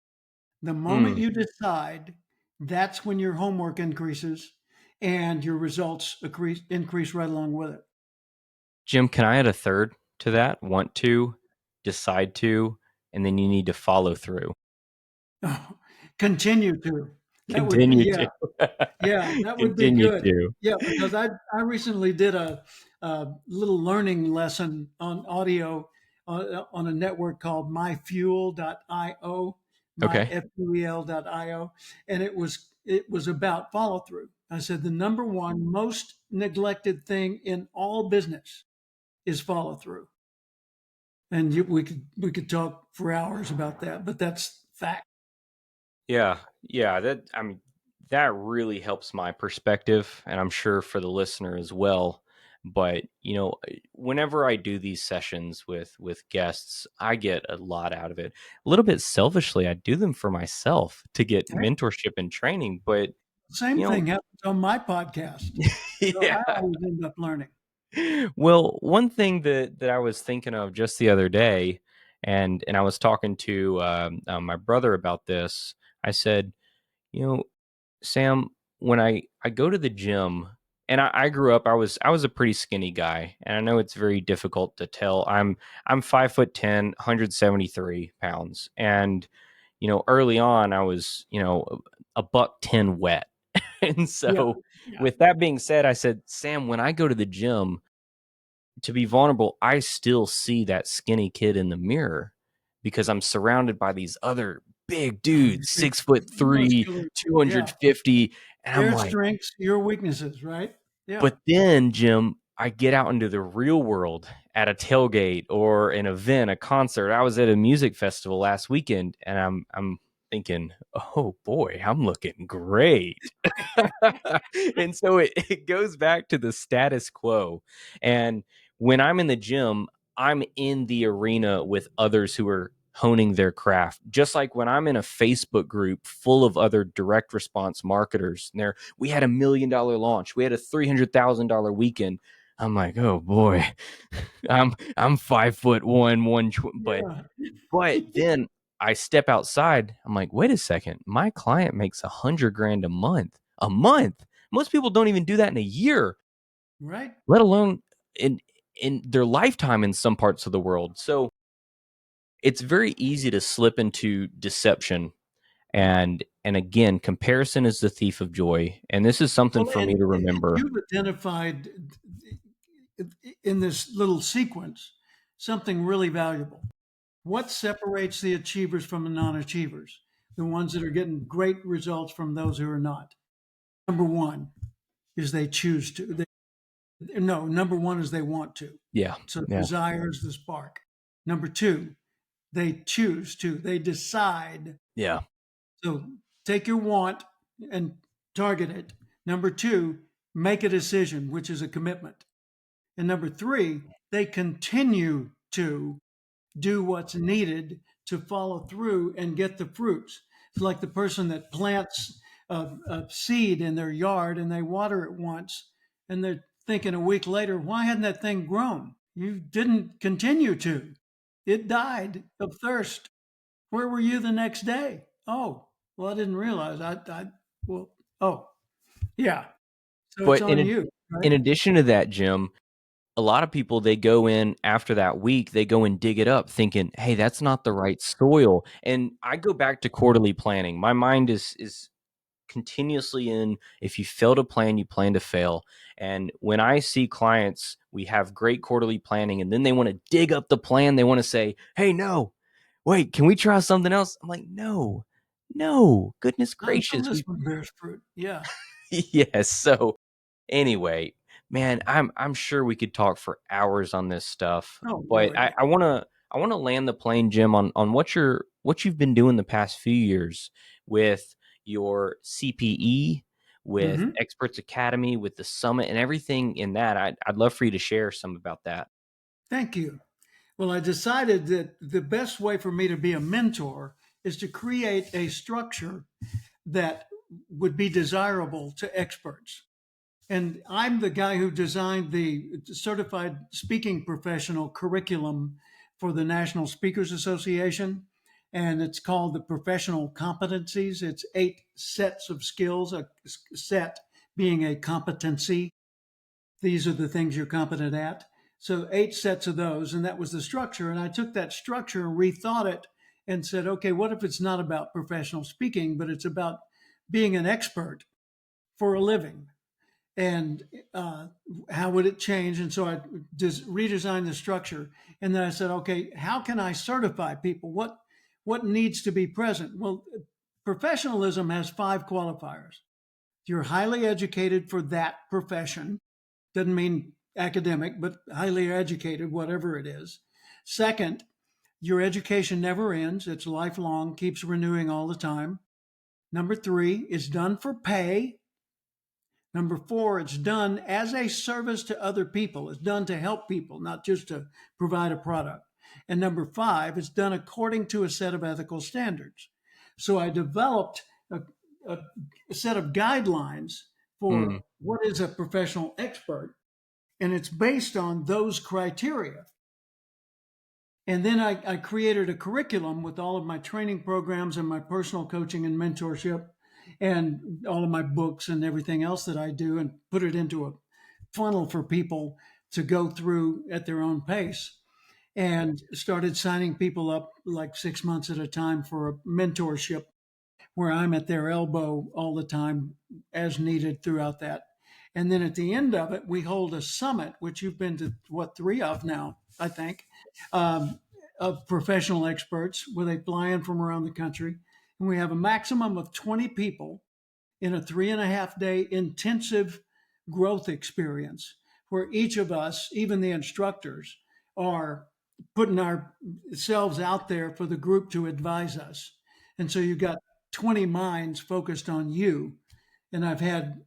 The moment Mm. you decide, that's when your homework increases and your results increase right along with it. Jim, can I add a third to that? Want to, decide to, and then you need to follow through. Oh, continue to. That would be, Continue yeah, to. yeah, that would be Continue good. to. Yeah, because I recently did a little learning lesson on audio on a network called myfuel.io, Okay. myfuel.io, and it was about follow through. I said the number one most neglected thing in all business is follow through, and we could talk for hours about that, but that's fact. Yeah. Yeah. That really helps my perspective, and I'm sure for the listener as well. But whenever I do these sessions with guests, I get a lot out of it. A little bit selfishly, I do them for myself to get Okay? mentorship and training. But Same you know, thing happens on my podcast. So yeah. I always end up learning. Well, one thing that I was thinking of just the other day, and I was talking to my brother about this. I said, you know, Sam, when I go to the gym, and I grew up, I was a pretty skinny guy, and I know it's very difficult to tell. I'm 5'10", 173 pounds, and early on I was a buck 10 wet, and Yeah, so yeah, with that being said, I said, Sam, when I go to the gym to be vulnerable, I still see that skinny kid in the mirror because I'm surrounded by these other big dudes, big 6'3", muscular. Yeah, 250. And I'm their like, strengths, your weaknesses, right? Yeah, but then, Jim, I get out into the real world at a tailgate or an event, a concert. I was at a music festival last weekend, and I'm thinking, oh boy, I'm looking great. And so it goes back to the status quo. And when I'm in the gym, I'm in the arena with others who are honing their craft. Just like when I'm in a Facebook group full of other direct response marketers, and we had $1 million launch, we had a $300,000 weekend. I'm like, oh boy, I'm 5'1", yeah, but then I step outside. I'm like, wait a second, my client makes 100 grand a month. A month. Most people don't even do that in a year, right. let alone in their lifetime in some parts of the world. So it's very easy to slip into deception. And again, comparison is the thief of joy. And this is something Well, for me to and remember. you've identified in this little sequence something really valuable. What separates the achievers from the non-achievers? The ones that are getting great results from those who are not. Number one is they choose to. Number one is they want to. Yeah. So Yeah. desire is the spark. Number two, they choose to. They decide. Yeah. So take your want and target it. Number two, make a decision, which is a commitment. And number three, they continue to do what's needed to follow through and get the fruits. It's like the person that plants a seed in their yard and they water it once and they're thinking a week later, why hadn't that thing grown? You didn't continue to. It died of thirst. Where were you the next day? Oh, well, I didn't realize. Well, oh, yeah. So it's But on you, right? in addition to that, Jim, a lot of people, they go in after that week, they go and dig it up thinking, hey, that's not the right soil. And I go back to quarterly planning. My mind is continuously in, if you fail to plan, you plan to fail. And when I see clients, we have great quarterly planning, and then they want to dig up the plan. They want to say, hey, no, wait, can we try something else? I'm like, no, goodness Not until gracious. this one bears fruit. Yeah. Yes. So anyway, man, I'm sure we could talk for hours on this stuff, Oh, but Lord. I want to land the plane, Jim, on what you've been doing the past few years with your CPE, with Mm-hmm. Experts Academy, with the summit, and everything in that. I'd love for you to share some about that. Thank you. Well, I decided that the best way for me to be a mentor is to create a structure that would be desirable to experts. And I'm the guy who designed the certified speaking professional curriculum for the National Speakers Association. And it's called the Professional Competencies. It's 8 sets of skills, a set being a competency. These are the things you're competent at. So 8 sets of those. And that was the structure. And I took that structure and rethought it and said, okay, what if it's not about professional speaking, but it's about being an expert for a living? And how would it change? And so I just redesigned the structure. And then I said, okay, how can I certify people? What needs to be present? Well, professionalism has 5 qualifiers. You're highly educated for that profession. Doesn't mean academic, but highly educated, whatever it is. Second, your education never ends. It's lifelong, keeps renewing all the time. Number 3, it's done for pay. Number 4, it's done as a service to other people. It's done to help people, not just to provide a product. And number 5, it's done according to a set of ethical standards. So I developed a set of guidelines for Mm, what is a professional expert, and it's based on those criteria. And then I created a curriculum with all of my training programs and my personal coaching and mentorship and all of my books and everything else that I do, and put it into a funnel for people to go through at their own pace, and started signing people up like 6 months at a time for a mentorship where I'm at their elbow all the time as needed throughout that. And then at the end of it, we hold a summit, which you've been to, what, 3 of now, I think, um, of professional experts where they fly in from around the country. And we have a maximum of 20 people in a 3.5 day intensive growth experience where each of us, even the instructors, are putting ourselves out there for the group to advise us. And so you've got 20 minds focused on you. And I've had,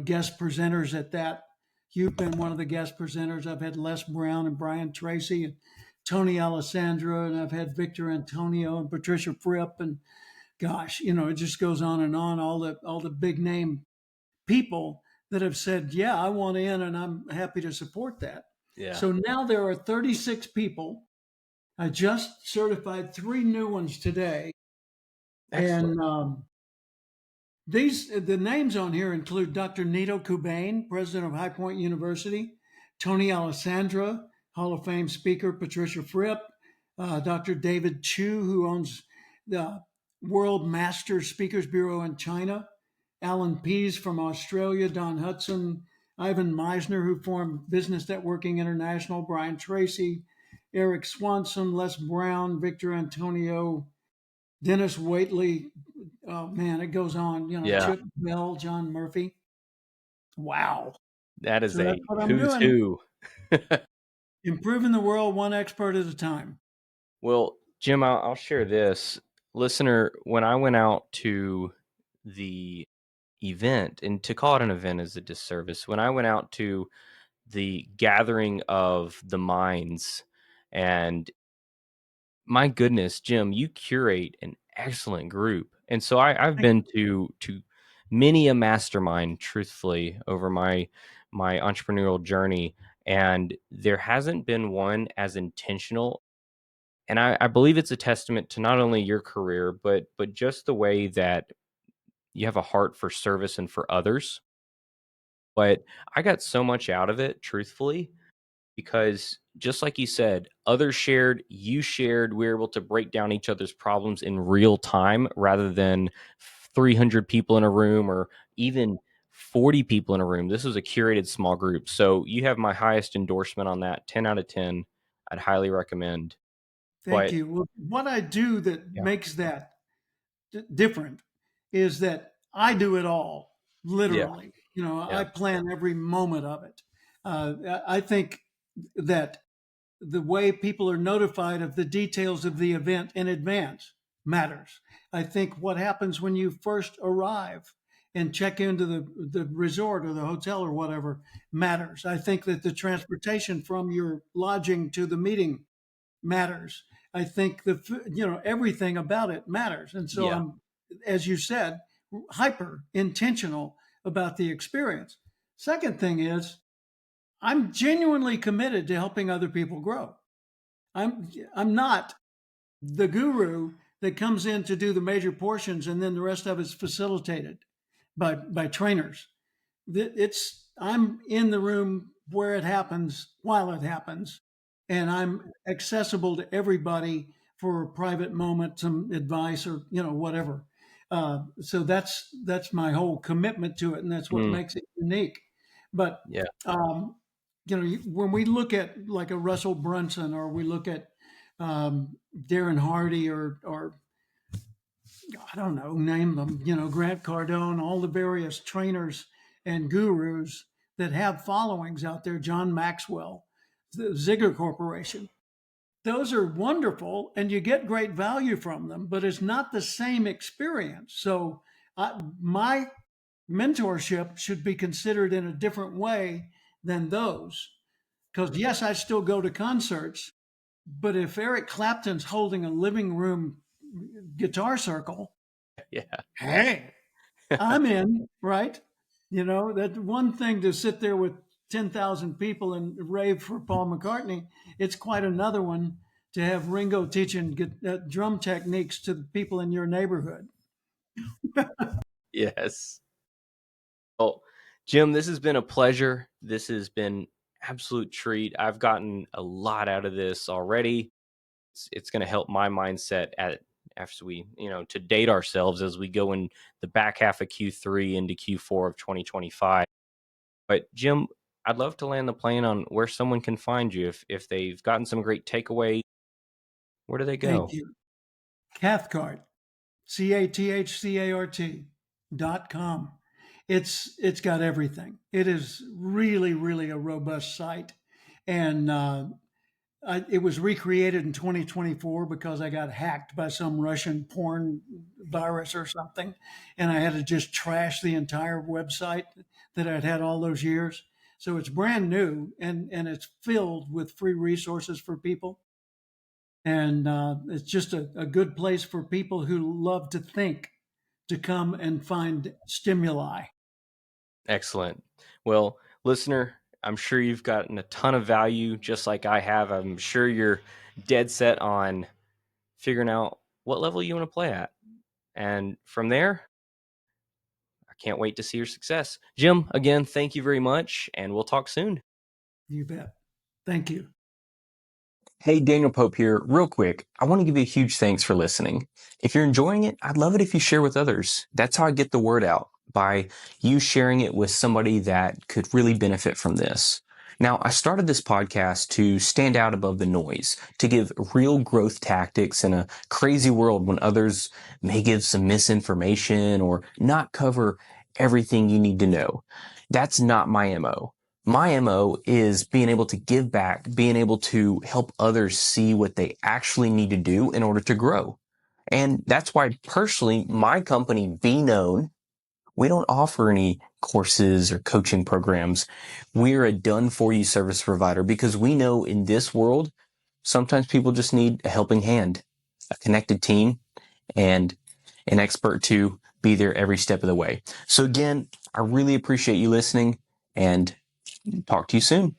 guest presenters at that. You've been one of the guest presenters. I've had Les Brown and Brian Tracy and Tony Alessandro, and I've had Victor Antonio and Patricia Fripp, and gosh, it just goes on and on. All the big name people that have said, "Yeah, I want in, and I'm happy to support that." yeah. So now there are 36 people. I just certified 3 new ones today, Excellent. and the names on here include Dr. Nito Kubain, president of High Point University, Tony Alessandra, Hall of Fame speaker, Patricia Fripp, Dr. David Chu, who owns the World Master Speakers Bureau in China, Alan Pease from Australia, Don Hudson, Ivan Meisner, who formed Business Networking International, Brian Tracy, Eric Swanson, Les Brown, Victor Antonio, Dennis Waitley. Oh man, it goes on. Yeah, Chip Bell, John Murphy. Wow. that is So that's a what I'm who's doing. who. Improving the world one expert at a time. Well, Jim, I'll share this. Listener, when I went out to the event, and to call it an event is a disservice, when I went out to the gathering of the minds, and my goodness, Jim, you curate an excellent group. And so I've Thank been to many a mastermind, truthfully, over my entrepreneurial journey, and there hasn't been one as intentional. And I believe it's a testament to not only your career, but just the way that you have a heart for service and for others. But I got so much out of it, truthfully, because just like you said, others shared, you shared, we were able to break down each other's problems in real time rather than 300 people in a room or even 40 people in a room. This was a curated small group. So you have my highest endorsement on that, 10 out of 10. I'd highly recommend. Thank But you. Well, what I do that yeah, makes that different is that I do it all, yeah, literally. yeah, I plan every moment of it. I think that the way people are notified of the details of the event in advance matters. I think what happens when you first arrive and check into the resort or the hotel or whatever matters. I think that the transportation from your lodging to the meeting matters. I think everything about it matters. And so yeah, I'm, as you said, hyper intentional about the experience. Second thing is I'm genuinely committed to helping other people grow. I'm not the guru that comes in to do the major portions and then the rest of it's facilitated by trainers. It's I'm in the room where it happens while it happens, and I'm accessible to everybody for a private moment, some advice or whatever. So that's my whole commitment to it, and that's what mm, makes it unique. But yeah, um, when we look at like a Russell Brunson, or we look at Darren Hardy, or I don't know, name them, Grant Cardone, all the various trainers and gurus that have followings out there, John Maxwell, the Ziglar Corporation. Those are wonderful and you get great value from them, but it's not the same experience. So, my mentorship should be considered in a different way than those. Because, yes, I still go to concerts, but if Eric Clapton's holding a living room guitar circle, yeah, hey, I'm in, right? That one thing to sit there with 10,000 people and rave for Paul McCartney. It's quite another one to have Ringo teaching drum techniques to the people in your neighborhood. yes. Well, Jim, this has been a pleasure. This has been absolute treat. I've gotten a lot out of this already. It's going to help my mindset after we, to date ourselves as we go in the back half of Q3 into Q4 of 2025. But Jim, I'd love to land the plane on where someone can find you if they've gotten some great takeaway. Where do they Thank go? you. Cathcart, CATHCART.com. It's got everything. It is really, really a robust site. And it was recreated in 2024 because I got hacked by some Russian porn virus or something, and I had to just trash the entire website that I'd had all those years. So it's brand new, and it's filled with free resources for people, and it's just a good place for people who love to think to come and find stimuli. Excellent. Well, listener, I'm sure you've gotten a ton of value just like I have. I'm sure you're dead set on figuring out what level you want to play at. And from there, I can't wait to see your success. Jim, again, thank you very much, and we'll talk soon. You bet. Thank you. Hey, Daniel Pope here. Real quick, I want to give you a huge thanks for listening. If you're enjoying it, I'd love it if you share with others. That's how I get the word out, by you sharing it with somebody that could really benefit from this. Now, I started this podcast to stand out above the noise, to give real growth tactics in a crazy world when others may give some misinformation or not cover everything you need to know. That's not my MO. My MO is being able to give back, being able to help others see what they actually need to do in order to grow. And that's why personally, my company, Be Known, we don't offer any courses or coaching programs. We're a done for you service provider because we know in this world, sometimes people just need a helping hand, a connected team, and an expert to be there every step of the way. So again, I really appreciate you listening, and talk to you soon.